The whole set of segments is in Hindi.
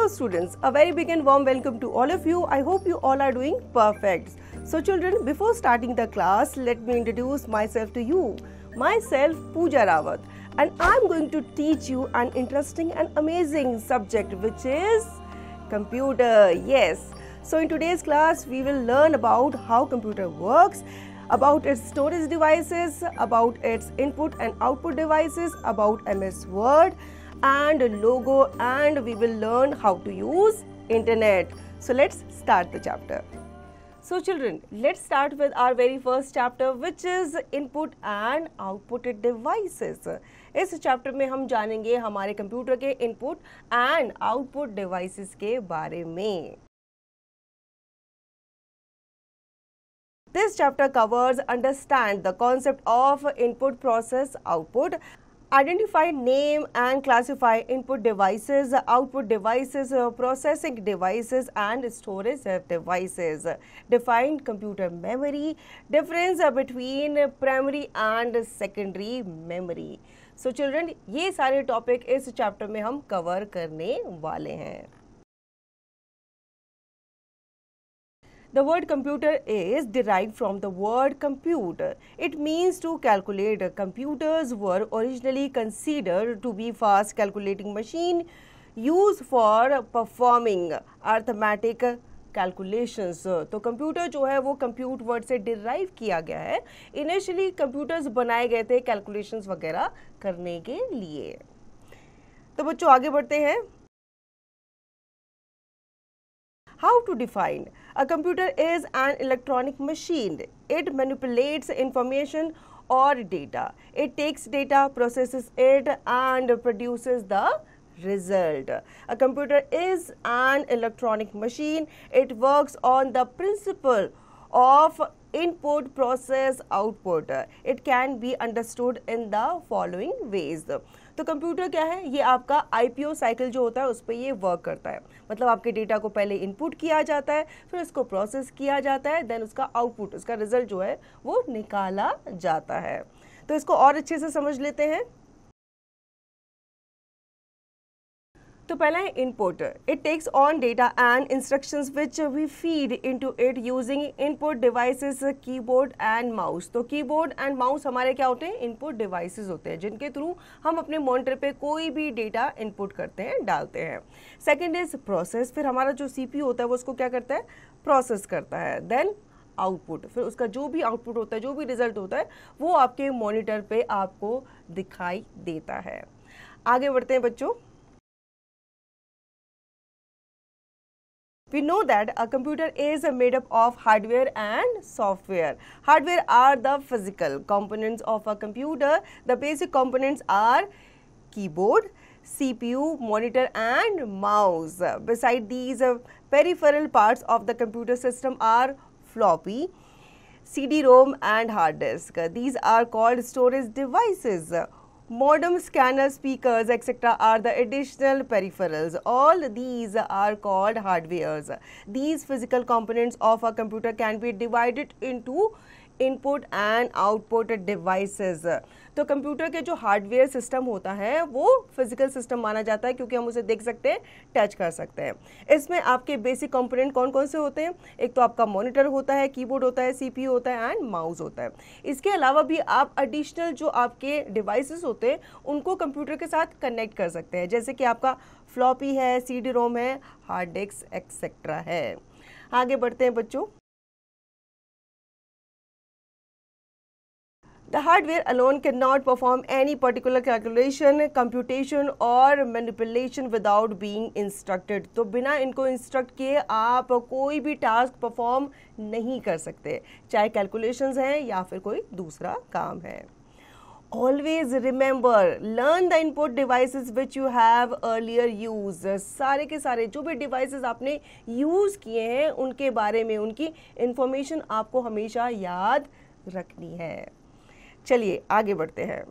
Hello students, a very big and warm welcome to all of you. I hope you all are doing perfect. So children, before starting the class, let me introduce myself to you. Myself Pooja Rawat, and I'm going to teach you an interesting and amazing subject which is computer. Yes. So in today's class, we will learn about how computer works, about its storage devices, about its input and output devices, about MS Word and logo, and we will learn how to use internet. So let's start the chapter. So children, let's start with our very first chapter which is input and output devices. इस चैप्टर में हम जानेंगे हमारे कंप्यूटर के इनपुट एंड आउटपुट डिवाइसेस के बारे में. This chapter covers understand the concept of input, process, output, identify, name and classify input devices, output devices, processing devices and storage devices, define computer memory, difference between primary and secondary memory. So children, ये सारे टॉपिक इस चैप्टर में हम कवर करने वाले हैं. The word computer is derived from the word compute. It means to calculate. Computers were originally considered to be fast calculating machine used for performing arithmetic calculations. तो कंप्यूटर जो है वो कंप्यूट वर्ड से डिराइव किया गया है. इनिशियली कंप्यूटर्स बनाए गए थे कैलकुलेशंस वगैरह करने के लिए. तो बच्चों आगे बढ़ते हैं. How to define? A computer is an electronic machine. It manipulates information or data. It takes data, processes it and produces the result. A computer is an electronic machine. It works on the principle of input, process, output. It can be understood in the following ways. तो कंप्यूटर क्या है, ये आपका आईपीओ साइकिल जो होता है उस पर ये वर्क करता है. मतलब आपके डेटा को पहले इनपुट किया जाता है, फिर इसको प्रोसेस किया जाता है, देन उसका आउटपुट, उसका रिजल्ट जो है वो निकाला जाता है. तो इसको और अच्छे से समझ लेते हैं. तो पहला है input. It takes on data and instructions which we feed into it using input devices, keyboard and mouse. तो कीबोर्ड एंड माउस हमारे क्या होते हैं, इनपुट डिवाइसेस होते हैं जिनके थ्रू हम अपने मॉनिटर पे कोई भी डेटा इनपुट करते हैं, डालते हैं. Second is process. फिर हमारा जो सीपीयू होता है वो उसको क्या करता है, प्रोसेस करता है. Then output. फिर उसका जो भी आउटपुट होता है, जो भी रिजल्ट होता है वो आपके मॉनिटर पे आपको दिखाई देता है. आगे बढ़ते हैं बच्चों. We know that a computer is made up of hardware and software. Hardware are the physical components of a computer. The basic components are keyboard, CPU, monitor and mouse. Beside these, peripheral parts of the computer system are floppy, CD-ROM and hard disk. These are called storage devices. Modem, scanner, speakers, etc. are the additional peripherals. All these are called hardwares. These physical components of a computer can be divided into input and output devices. तो कंप्यूटर के जो हार्डवेयर सिस्टम होता है वो फिजिकल सिस्टम माना जाता है क्योंकि हम उसे देख सकते हैं, टच कर सकते हैं. इसमें आपके बेसिक कंपोनेंट कौन कौन से होते हैं, एक तो आपका मॉनिटर होता है, कीबोर्ड होता है, सीपीयू होता है एंड माउस होता है. इसके अलावा भी आप एडिशनल जो आपके डिवाइसेस होते हैं उनको कंप्यूटर के साथ कनेक्ट कर सकते हैं, जैसे कि आपका फ्लॉपी है, सीडी रोम है, हार्ड डिस्क एक्सेट्रा है. आगे बढ़ते हैं बच्चों. The hardware alone cannot perform any particular calculation, computation or manipulation without being instructed. तो बिना इनको इंस्ट्रक्ट किए आप कोई भी टास्क परफॉर्म नहीं कर सकते, चाहे कैलकुलेशंस हैं या फिर कोई दूसरा काम है. Always remember, learn the input devices which you have earlier used. सारे के सारे जो भी डिवाइसेस आपने यूज़ किए हैं उनके बारे में, उनकी इंफॉर्मेशन आपको हमेशा याद रखनी है. चलिए आगे बढ़ते हैं.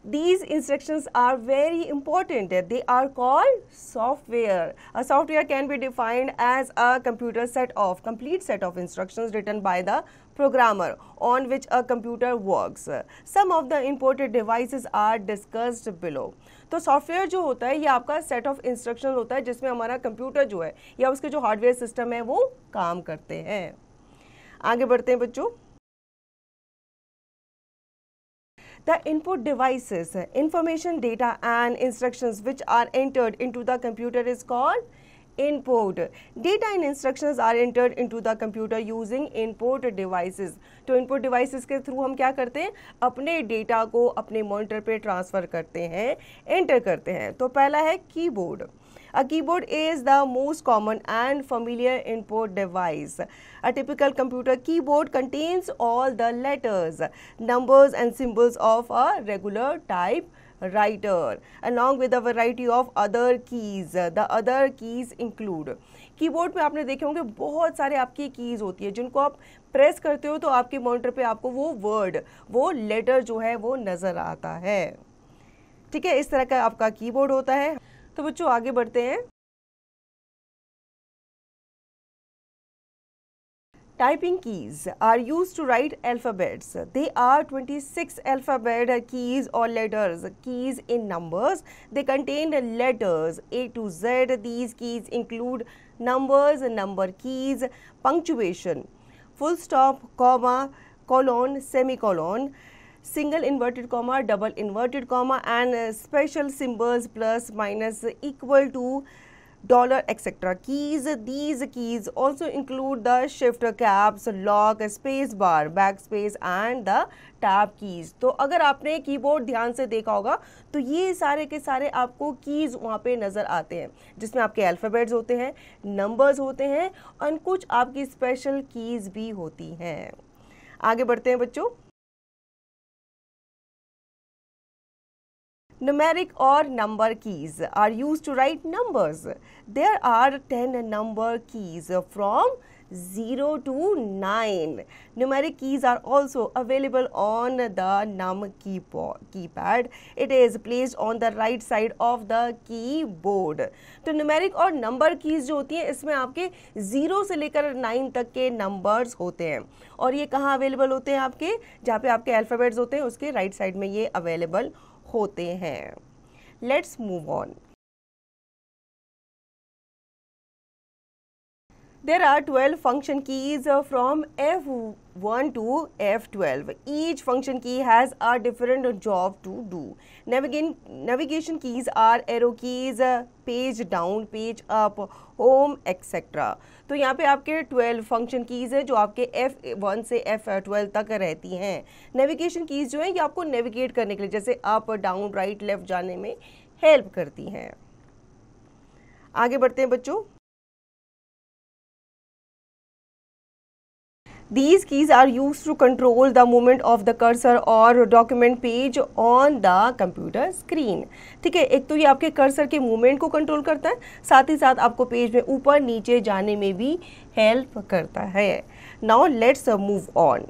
These instructions are very important. They are called software. A software can be defined as a complete set of instructions written by the programmer on which a computer works. Some of the imported devices are discussed below. तो सॉफ्टवेयर जो होता है ये आपका सेट ऑफ इंस्ट्रक्शन होता है जिसमें हमारा कंप्यूटर जो है या उसके जो हार्डवेयर सिस्टम है वो काम करते हैं. आगे बढ़ते हैं बच्चों. The input devices, information, data and instructions which are entered into the computer is called input. Data and instructions are entered into the computer using input devices. तो input devices के थ्रू हम क्या करते हैं, अपने डेटा को अपने मॉनिटर पे ट्रांसफ़र करते हैं, एंटर करते हैं. तो पहला है keyboard. A keyboard is the most common and familiar input device. A typical computer keyboard contains all the letters, numbers and symbols of a regular typewriter, along with a variety of other keys. The other keys include. Keyboard पे आपने देखे होंगे बहुत सारे आपकी कीज़ होती है जिनको आप प्रेस करते हो तो आपके मॉनिटर पे आपको वो वर्ड, वो लेटर जो है वो नज़र आता है. ठीक है, इस तरह का आपका कीबोर्ड होता है. तो बच्चों आगे बढ़ते हैं. Typing keys are used to write alphabets. They are 26 alphabet keys or letters. Keys in numbers. They contain letters A to Z. These keys include numbers, number keys, punctuation, full stop, comma, colon, semicolon, single inverted comma, double inverted comma and special symbols plus, minus, equal to, dollar, etc. keys. These keys also include the shift, caps, lock, space bar, backspace and the tab keys. तो अगर आपने कीबोर्ड ध्यान से देखा होगा तो ये सारे के सारे आपको कीज़ वहाँ पे नज़र आते हैं जिसमें आपके अल्फ़ाबेट्स होते हैं, नंबर्स होते हैं और कुछ आपकी स्पेशल कीज़ भी होती हैं. आगे बढ़ते हैं बच्चों. Numeric or number keys are used to write numbers. There are 10 number keys from 0 to 9. Numeric keys are also available on the num keypad. It is placed on the right side of the keyboard. तो numeric और number keys जो होती हैं इसमें आपके 0 से लेकर 9 तक के numbers होते हैं और ये कहाँ available होते हैं आपके, जहाँ पे आपके alphabets होते हैं उसके right side में ये available होते हैं. Let's move on. There are 12 function keys from F1 to F12. Each function key has a different job to do. Navigation keys are arrow keys, page down, page up, home, etc. तो यहाँ पे आपके 12 फंक्शन कीज़ है जो आपके F1 से F12 तक रहती हैं. नेविगेशन कीज़ जो है ये आपको नेविगेट करने के लिए जैसे अप, डाउन, राइट, लेफ्ट जाने में हेल्प करती हैं. आगे बढ़ते हैं बच्चों. These keys are used to control the movement of the cursor or document page on the computer screen. ठीक है, एक तो ये आपके कर्सर के मूवमेंट को कंट्रोल करता है, साथ ही साथ आपको पेज में ऊपर नीचे जाने में भी हेल्प करता है. Now let's move on.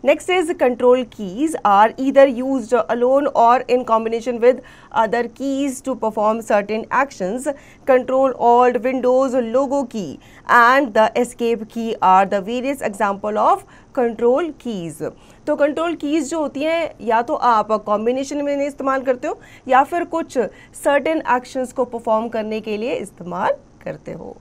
Next is control keys are either used alone or in combination with other keys to perform certain actions. Control, Alt, Windows, logo key and the escape key are the various example of control keys. तो कंट्रोल कीज़ जो होती हैं या तो आप कॉम्बिनेशन में इस्तेमाल करते हो या फिर कुछ सर्टेन एक्शंस को परफॉर्म करने के लिए इस्तेमाल करते हो.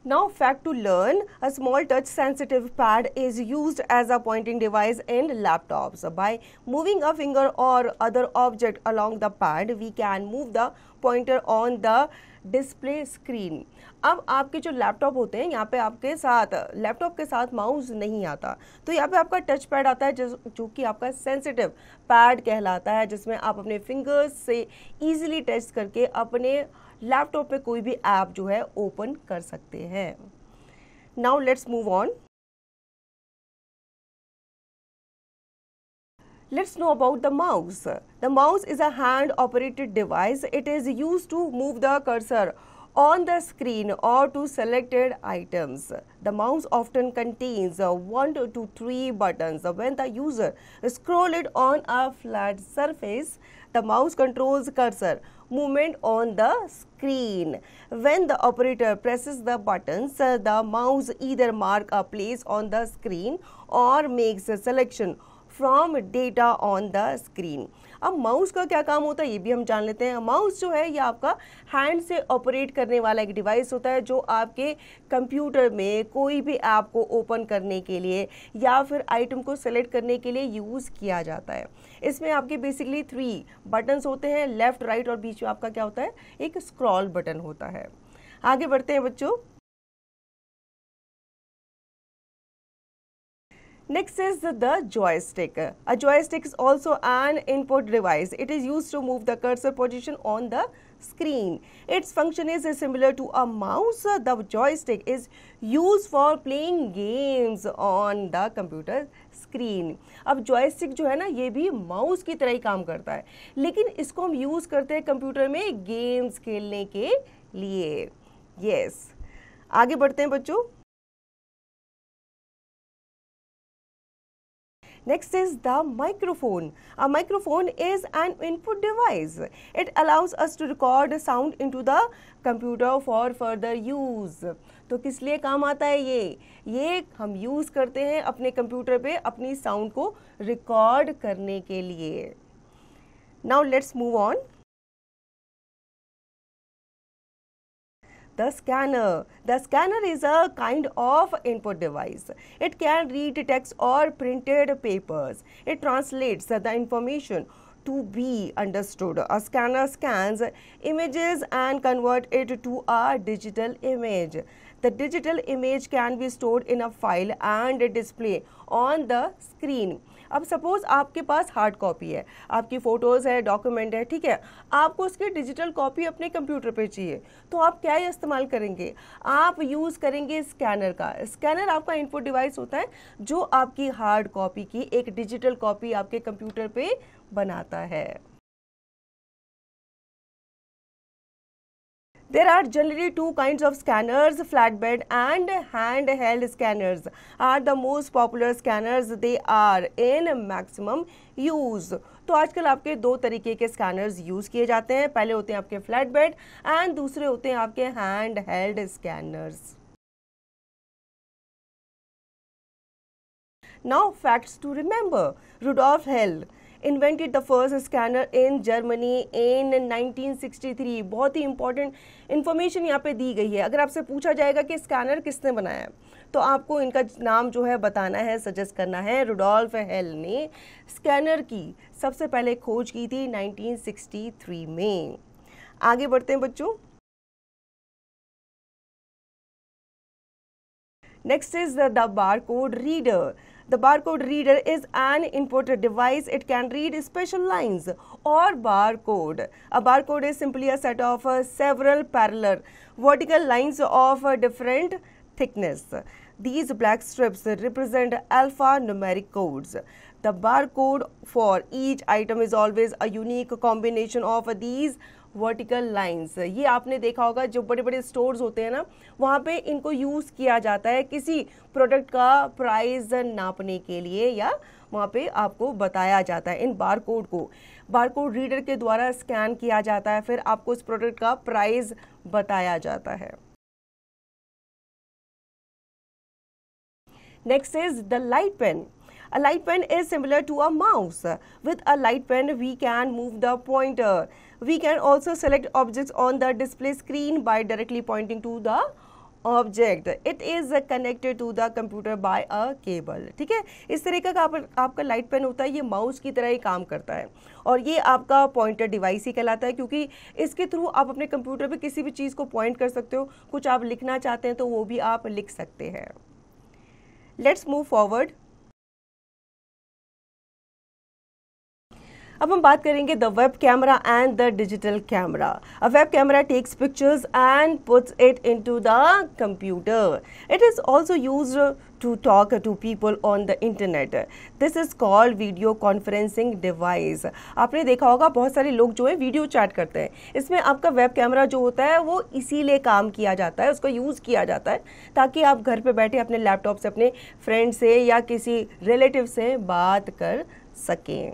Now fact to learn, a small touch sensitive pad is used as a pointing device in laptops. By moving a finger or other object along the pad, we can move the pointer on the display screen. अब आपके जो लैपटॉप होते हैं यहाँ पे आपके साथ लैपटॉप के साथ माउस नहीं आता, तो यहाँ पे आपका टच पैड आता है जो कि आपका सेंसिटिव पैड कहलाता है जिसमें आप अपने फिंगर्स से इजीली टच करके अपने लैपटॉप पे कोई भी ऐप जो है ओपन कर सकते हैं. Now let's move on. Let's know about the mouse. The mouse is a hand-operated device. It is used to move the cursor on the screen or to selected items. The mouse often contains 1 to 3 buttons. When the user scrolls on a flat surface, the mouse controls cursor movement on the screen. When the operator presses the buttons, the mouse either mark a place on the screen or makes a selection from data on the screen. अब माउस का क्या काम होता है ये भी हम जान लेते हैं. माउस जो है ये आपका हैंड से ऑपरेट करने वाला एक डिवाइस होता है जो आपके कंप्यूटर में कोई भी ऐप को ओपन करने के लिए या फिर आइटम को सेलेक्ट करने के लिए यूज़ किया जाता है. इसमें आपके बेसिकली 3 बटन्स होते हैं, लेफ्ट, राइट और बीच में आपका क्या होता है, एक स्क्रॉल बटन होता है. आगे बढ़ते हैं बच्चों. Next is the joystick. A joystick is also an input device. It is used to move the cursor position on the screen. Its function is similar to a mouse. The joystick is used for playing games on the computer screen. अब joystick जो है ना ये भी माउस की तरह ही काम करता है, लेकिन इसको हम यूज़ करते हैं कंप्यूटर में गेम्स खेलने के लिए. Yes. आगे बढ़ते हैं बच्चों. Next is the microphone. A microphone is an input device. It allows us to record sound into the computer for further use. तो किस लिए काम आता है ये हम यूज़ करते हैं अपने कंप्यूटर पे अपनी साउंड को रिकॉर्ड करने के लिए. Now let's move on. The scanner. The scanner is a kind of input device. It can read text or printed papers. It translates the information to be understood. A scanner scans images and converts it to a digital image. The digital image can be stored in a file and displayed on the screen. अब सपोज आपके पास हार्ड कॉपी है, आपकी फ़ोटोज़ है, डॉक्यूमेंट है, ठीक है, आपको उसकी डिजिटल कॉपी अपने कंप्यूटर पे चाहिए, तो आप क्या इस्तेमाल करेंगे, आप यूज़ करेंगे स्कैनर का. स्कैनर आपका इनपुट डिवाइस होता है जो आपकी हार्ड कॉपी की एक डिजिटल कॉपी आपके कंप्यूटर पे बनाता है. There are generally 2 kinds of scanners, flatbed and handheld scanners are the most popular scanners. They are in maximum use. तो आजकल आपके 2 तरीके के स्कैनर्स यूज़ किए जाते हैं. पहले होते हैं आपके फ्लैटबेड एंड दूसरे होते हैं आपके hand held scanners. Now facts to remember. Rudolf Hell invented the first scanner in Germany in 1963. बहुत ही इंपॉर्टेंट इन्फॉर्मेशन यहाँ पे दी गई है. अगर आपसे पूछा जाएगा कि स्कैनर किसने बनाया है तो आपको इनका नाम जो है बताना है, सजेस्ट करना है. रुडोल्फ हेल ने स्कैनर की सबसे पहले खोज की थी 1963 में. आगे बढ़ते हैं बच्चों. Next is the barcode reader. The barcode reader is an input device. It can read special lines or barcode. A barcode is simply a set of several parallel vertical lines of different thickness. These black strips represent alphanumeric codes. The barcode for each item is always a unique combination of these vertical lines. ये आपने देखा होगा जो बड़े बड़े स्टोर्स होते हैं ना वहाँ पे इनको यूज़ किया जाता है किसी प्रोडक्ट का प्राइस नापने के लिए या वहाँ पे आपको बताया जाता है. इन बारकोड को बारकोड रीडर के द्वारा स्कैन किया जाता है, फिर आपको उस प्रोडक्ट का प्राइस बताया जाता है. Next is the light pen. A light pen is similar to a mouse. With a light pen, we can move the pointer. We can also select objects on the display screen by directly pointing to the object. It is connected to the computer by a cable. ठीक है, इस तरीके का आपका लाइट पेन होता है. ये माउस की तरह ही काम करता है और ये आपका पॉइंटर डिवाइस ही कहलाता है क्योंकि इसके थ्रू आप अपने कंप्यूटर पे किसी भी चीज़ को पॉइंट कर सकते हो. कुछ आप लिखना चाहते हैं तो वो भी आप लिख सकते हैं. Let's move forward. अब हम बात करेंगे the web camera and the digital camera. A web camera takes pictures and puts it into the computer. It is also used to talk to people on the internet. This is called video conferencing device. आपने देखा होगा बहुत सारे लोग जो है वीडियो चैट करते हैं. इसमें आपका वेब कैमरा जो होता है वो इसीलिए काम किया जाता है, उसका यूज़ किया जाता है ताकि आप घर पे बैठे अपने लैपटॉप से अपने फ्रेंड से या किसी रिलेटिव से बात कर सकें.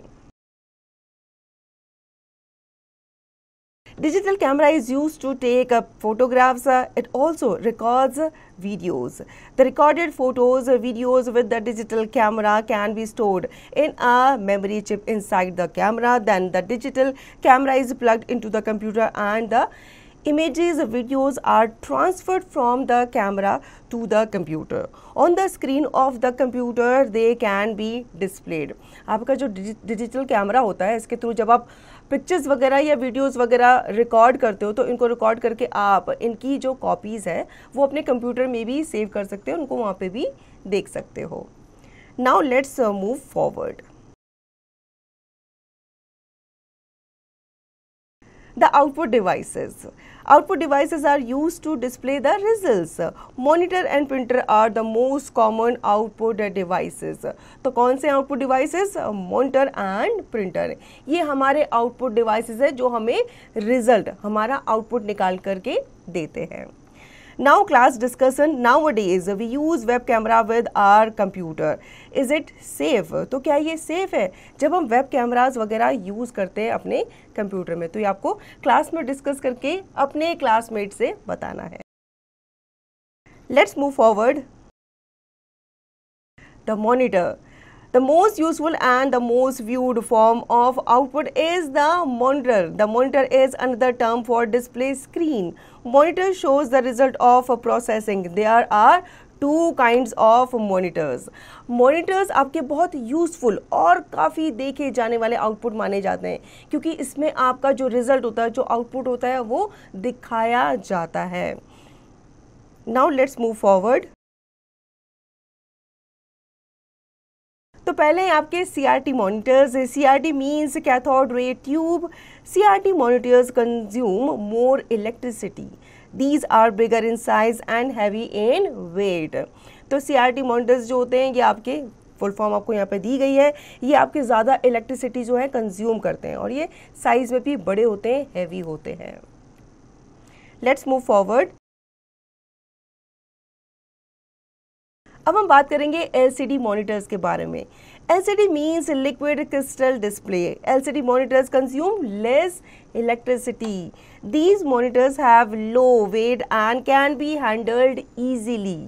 Digital camera is used to take photographs. It also records videos. The recorded photos, videos with the digital camera can be stored in a memory chip inside the camera. Then the digital camera is plugged into the computer and the images, videos are transferred from the camera to the computer. On the screen of the computer they can be displayed. आपका जो डिजिटल कैमरा होता है, इसके थ्रू जब आप पिक्चर्स वगैरह या वीडियोस वगैरह रिकॉर्ड करते हो तो इनको रिकॉर्ड करके आप इनकी जो कॉपीज़ है वो अपने कंप्यूटर में भी सेव कर सकते हो, उनको वहाँ पे भी देख सकते हो. Now let's move forward. The output devices. Output devices are used to display the results. Monitor and printer are the most common output devices. तो कौन से output devices? Monitor and printer. ये हमारे output devices है जो हमें result, हमारा output निकाल करके देते हैं. Now class discussion. Nowadays we use web camera with our computer. Is it safe? तो क्या ये safe है जब हम web cameras वगैरह यूज़ करते हैं अपने कंप्यूटर में? तो ये आपको क्लास में डिस्कस करके अपने क्लासमेट से बताना है. Let's move forward. The monitor. The most useful and the most viewed form of output is the monitor. The monitor is another term for display screen. Monitor shows the result of processing. There are two kinds of monitors. Monitors आपके बहुत यूज़फुल और काफ़ी देखे जाने वाले आउटपुट माने जाते हैं क्योंकि इसमें आपका जो रिजल्ट होता है, जो आउटपुट होता है वो दिखाया जाता है. Now let's move forward. तो पहले आपके CRT monitors. CRT means cathode ray tube. CRT monitors consume more electricity. These are bigger in size and heavy in weight. तो CRT monitors जो होते हैं ये आपके फुल फॉर्म आपको यहाँ पे दी गई है, ये आपके ज़्यादा इलेक्ट्रिसिटी जो है कंज्यूम करते हैं और ये साइज में भी बड़े होते हैं, हैवी होते हैं. Let's move forward. अब हम बात करेंगे LCD मॉनिटर्स के बारे में. LCD means liquid crystal display. LCD monitors consume less electricity. These monitors have low weight and can be handled easily.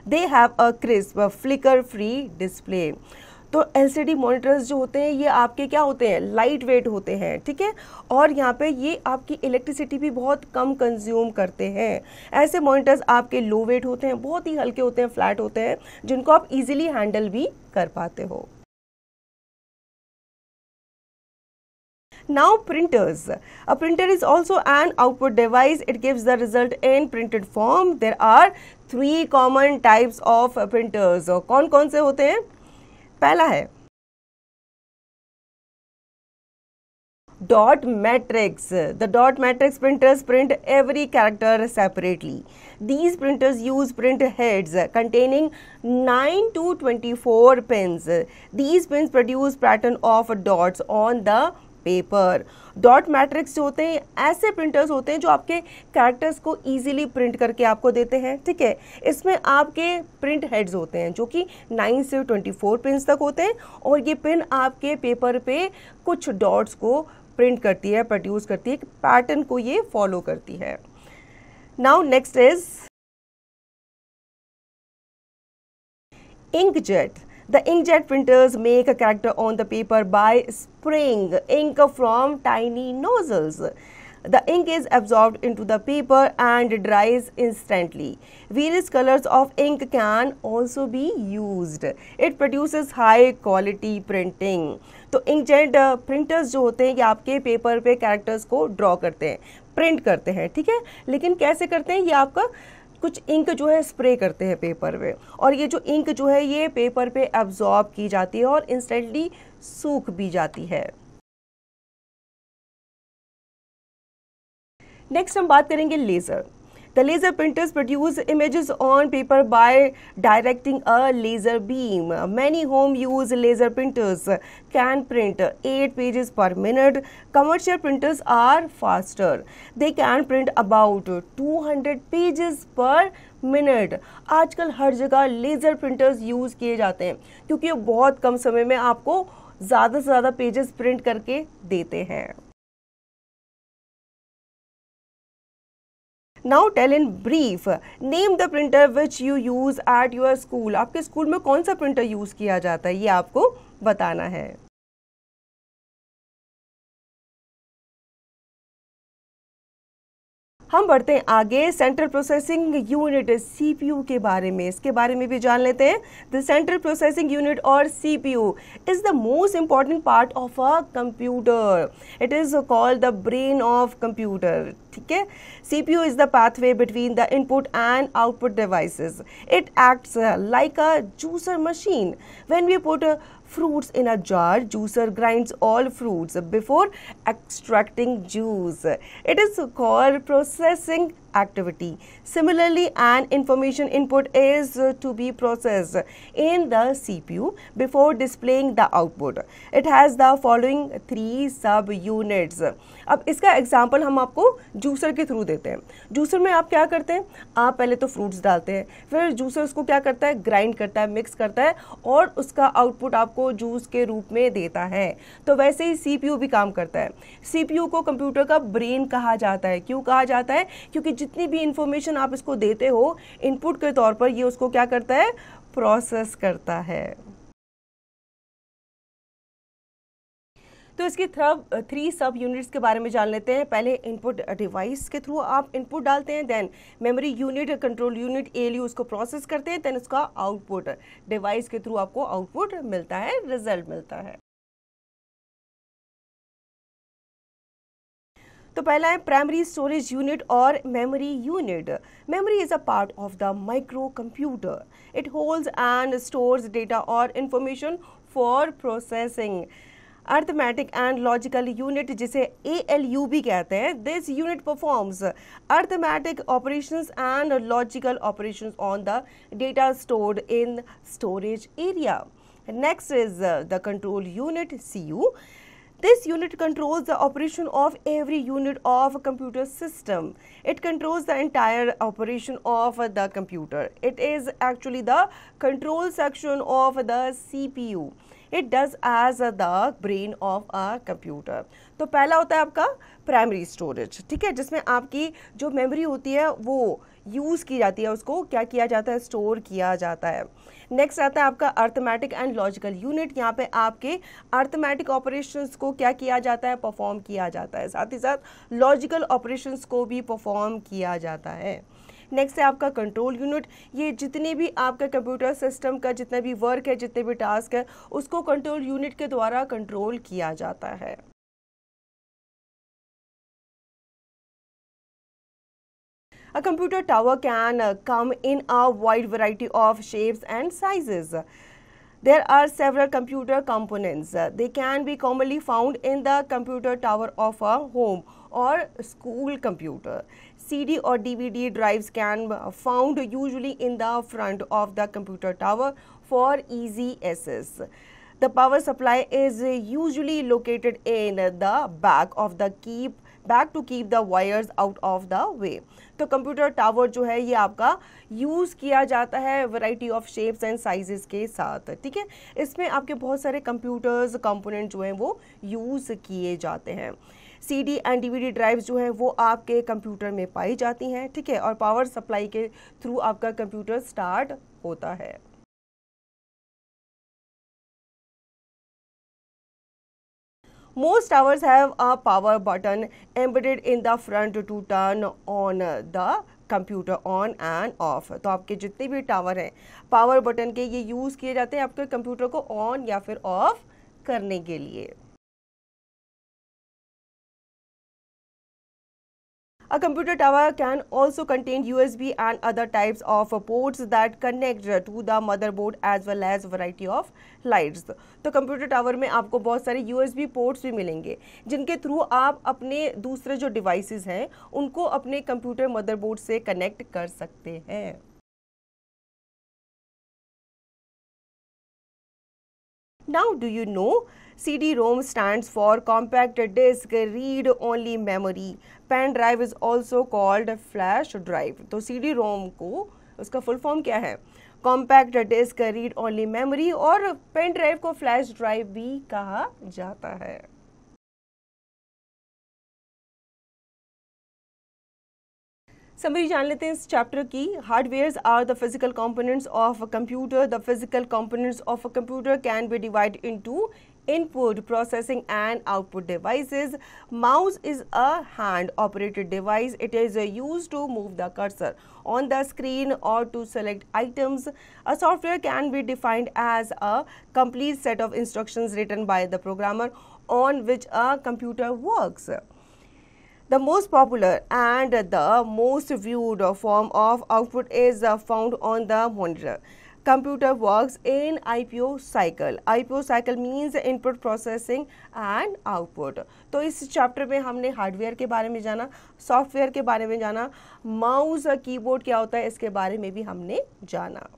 They have a crisp, flicker-free display. तो LCD मॉनिटर्स जो होते हैं ये आपके क्या होते हैं, लाइट वेट होते हैं, ठीक है, और यहाँ पे ये आपकी इलेक्ट्रिसिटी भी बहुत कम कंज्यूम करते हैं. ऐसे मॉनिटर्स आपके लो वेट होते हैं, बहुत ही हल्के होते हैं, फ्लैट होते हैं, जिनको आप इजीली हैंडल भी कर पाते हो. Now printers. A printer is also an output device. It gives the result in printed form. There are 3 common types of printers. कौन कौन से होते हैं? पहला है dot matrix. The dot matrix printers print every character separately. These printers use print heads containing 9 to 24 pins. These pins produce pattern of dots on the paper. Dot matrix जो होते हैं ऐसे प्रिंटर्स होते हैं जो आपके कैरेक्टर्स को इजीली प्रिंट करके आपको देते हैं, ठीक है. इसमें आपके प्रिंट हेड्स होते हैं जो कि 9 से 24 पिन्स तक होते हैं और ये पिन आपके पेपर पे कुछ डॉट्स को प्रिंट करती है, प्रोड्यूस करती है, पैटर्न को ये फॉलो करती है. Now next is inkjet. The inkjet printers make a character on the paper by spraying ink from tiny nozzles. The ink is absorbed into the paper and dries instantly. Various colors of ink can also be used. It produces high quality printing. तो inkjet printers जो होते हैं ये आपके पेपर पे कैरेक्टर्स को ड्रॉ करते हैं, प्रिंट करते हैं, ठीक है. लेकिन कैसे करते हैं, ये आपका कुछ इंक जो है स्प्रे करते हैं पेपर पे और ये जो इंक जो है ये पेपर पे एब्जॉर्ब की जाती है और इंस्टेंटली सूख भी जाती है. नेक्स्ट हम बात करेंगे laser. The laser printers produce images on paper by directing a laser beam. Many home use laser printers can print 8 pages per minute. Commercial printers are faster. They can print about 200 pages per minute. आजकल हर जगह लेज़र प्रिंटर्स यूज़ किए जाते हैं क्योंकि ये बहुत कम समय में आपको ज़्यादा से ज़्यादा पेजेस प्रिंट करके देते हैं. Now tell in brief, name the printer which you use at your school. आपके स्कूल में कौन सा प्रिंटर यूज किया जाता है, ये आपको बताना है। हम बढ़ते हैं आगे सेंट्रल प्रोसेसिंग यूनिट सीपीयू के बारे में, इसके बारे में भी जान लेते हैं। द सेंट्रल प्रोसेसिंग यूनिट और CPU is the most important part of a computer. It is called the brain of computer. ठीक है, CPU is the pathway between the input and output devices. It acts like a juicer machine. When we put fruits in a jar, juicer grinds all fruits before extracting juice. It is called processing activity. Similarly, an information input is to be processed in the CPU before displaying the output. It has the following 3 sub units. अब इसका एग्जाम्पल हम आपको जूसर के थ्रू देते हैं। जूसर में आप क्या करते हैं, आप पहले तो फ्रूट्स डालते हैं, फिर जूसर उसको क्या करता है, ग्राइंड करता है, मिक्स करता है और उसका आउटपुट आपको जूस के रूप में देता है। तो वैसे ही सीपीयू भी काम करता है। सीपीयू को कंप्यूटर का ब्रेन कहा जाता है। क्यों कहा जाता है, क्योंकि जितनी भी इंफॉर्मेशन आप इसको देते हो इनपुट के तौर पर, ये उसको क्या करता है, प्रोसेस करता है। तो इसकी 3 सब यूनिट्स के बारे में जान लेते हैं। पहले इनपुट डिवाइस के थ्रू आप इनपुट डालते हैं, then memory unit, control unit, ALU उसको प्रोसेस करते हैं, देन उसका आउटपुट डिवाइस के थ्रू आपको आउटपुट मिलता है, रिजल्ट मिलता है। तो पहला है प्राइमरी स्टोरेज यूनिट और memory unit. Memory is a part of the micro computer. It holds and stores data और information for processing. Arithmetic and logical unit, जिसे ALU भी कहते हैं, this unit performs arithmetic operations and logical operations on the data stored in storage area. Next is the control unit CU. This unit controls the operation of every unit of a computer system. It controls the entire operation of the computer. It is actually the control section of the CPU. It does as the brain of a computer. तो पहला होता है आपका प्राइमरी स्टोरेज, ठीक है, जिसमें आपकी जो मेमोरी होती है वो यूज़ की जाती है, उसको क्या किया जाता है, स्टोर किया जाता है। नेक्स्ट आता है आपका अर्थमेटिक एंड लॉजिकल यूनिट। यहाँ पे आपके अर्थमेटिक ऑपरेशंस को क्या किया जाता है, परफॉर्म किया जाता है, साथ ही साथ लॉजिकल ऑपरेशंस को भी परफॉर्म किया जाता है। नेक्स्ट है आपका कंट्रोल यूनिट। ये जितने भी आपका कंप्यूटर सिस्टम का जितना भी वर्क है, जितने भी टास्क है, उसको कंट्रोल यूनिट के द्वारा कंट्रोल किया जाता है। A computer tower can come in a wide variety of shapes and sizes. There are several computer components. They can be commonly found in the computer tower of a home or school computer. CD or DVD drives can be found usually in the front of the computer tower for easy access. The power supply is usually located in the back to keep the wires out of the way. तो कंप्यूटर टावर जो है ये आपका यूज़ किया जाता है variety of shapes and sizes के साथ, ठीक है। इसमें आपके बहुत सारे कंप्यूटर्स कंपोनेंट जो हैं वो यूज़ किए जाते हैं। CD एंड DVD ड्राइव्स जो हैं वो आपके कंप्यूटर में पाई जाती हैं, ठीक है, और पावर सप्लाई के थ्रू आपका कंप्यूटर स्टार्ट होता है। Most towers have a power button embedded in the front to turn on the computer on end of. तो आपके जितने भी टावर हैं पावर बटन के ये यूज़ किए जाते हैं आपके कंप्यूटर को ऑन या फिर ऑफ करने के लिए। A computer tower can also contain USB and other types of ports that connect to the motherboard as well as variety of lights. तो कंप्यूटर टावर में आपको बहुत सारे USB पोर्ट्स भी मिलेंगे जिनके थ्रू आप अपने दूसरे जो डिवाइसेस हैं उनको अपने कंप्यूटर मदरबोर्ड से कनेक्ट कर सकते हैं। Now do you know CD-ROM stands for compact disc read only memory. Pen drive is also called flash drive. तो CD-ROM को उसका फुल फॉर्म क्या है, compact disc read only memory, और पेन ड्राइव को फ्लैश ड्राइव भी कहा जाता है। समरी जान लेते हैं इस चैप्टर की। Hardwares are the physical components of a computer. The physical components of a computer can be divided into input, processing and output devices. Mouse is a hand operated device. It is used to move the cursor on the screen or to select items. A software can be defined as a complete set of instructions written by the programmer on which a computer works. The most popular and the most viewed form of output is found on the monitor. Computer works in IPO cycle. IPO cycle means input, processing and output. तो इस चैप्टर में हमने हार्डवेयर के बारे में जाना, सॉफ्टवेयर के बारे में जाना, माउस कीबोर्ड क्या होता है इसके बारे में भी हमने जाना।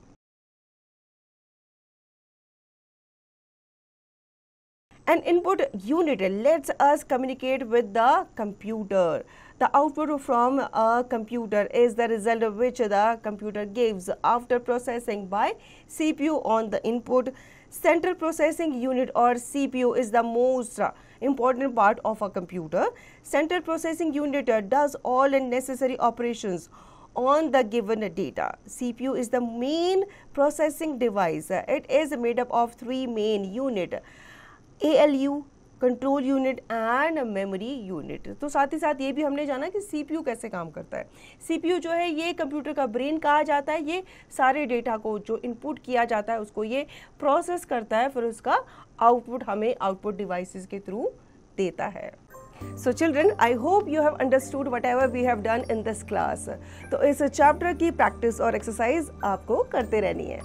An input unit lets us communicate with the computer. The output from a computer is the result of which the computer gives after processing by CPU on the input. Central processing unit or CPU is the most important part of a computer. Central processing unit does all necessary operations on the given data. CPU is the main processing device. It is made up of three main units: ALU, control unit and memory unit. तो साथ ही साथ ये भी हमने जाना कि सीपीयू कैसे काम करता है। सीपीयू जो है ये कंप्यूटर का ब्रेन कहा जाता है। ये सारे डेटा को जो इनपुट किया जाता है उसको ये प्रोसेस करता है, फिर उसका आउटपुट हमें आउटपुट डिवाइसेस के थ्रू देता है। So children, I hope you have understood whatever we have done in this class. तो इस चैप्टर की प्रैक्टिस और एक्सरसाइज आपको करते रहनी है।